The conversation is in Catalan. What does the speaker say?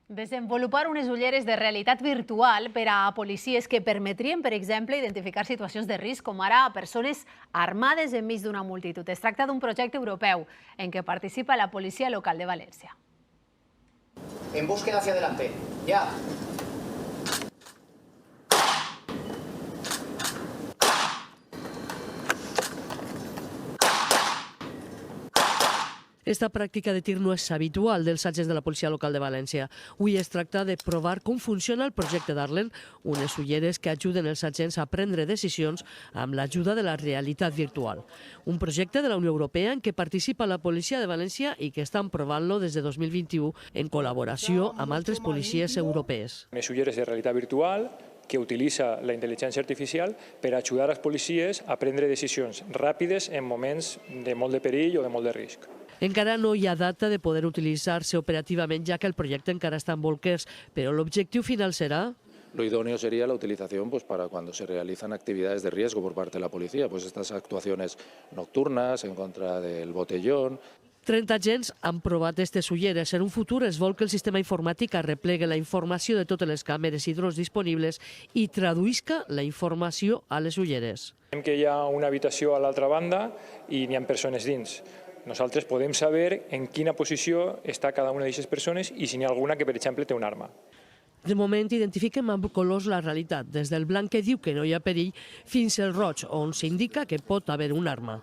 Desenvolupar unes ulleres de realitat virtual per a policies que permetrien, per exemple, identificar situacions de risc, com ara persones armades enmig d'una multitud. Es tracta d'un projecte europeu en què participa la policia local de València. En búsqueda hacia adelante. Ya. Esta pràctica de tir no és habitual dels agents de la policia local de València. Avui es tracta de provar com funciona el projecte Darlen, unes ulleres que ajuden els agents a prendre decisions amb l'ajuda de la realitat virtual. Un projecte de la Unió Europea en què participa la policia de València i que estan provant-lo des de 2021 en col·laboració amb altres policies europees. Unes ulleres de realitat virtual que utilitza la intel·ligència artificial per ajudar als policies a prendre decisions ràpides en moments de molt de perill o de molt de risc. Encara no hi ha data de poder utilitzar-se operativament, ja que el projecte encara està en bolquers, però l'objectiu final serà... Lo idóneo sería la utilización para cuando se realizan actividades de riesgo por parte de la policía, estas actuaciones nocturnas en contra del botellón. 30 agents han provat aquestes ulleres. En un futur es vol que el sistema informàtic arreplegui la informació de totes les càmeres i drons disponibles i traduïsca la informació a les ulleres. Sabem que hi ha una habitació a l'altra banda i n'hi ha persones dins. Nosaltres podem saber en quina posició està cada una d'aquestes persones i si n'hi ha alguna que, per exemple, té una arma. De moment, identifiquem amb colors la realitat, des del blanc que diu que no hi ha perill fins al roig, on s'indica que pot haver una arma.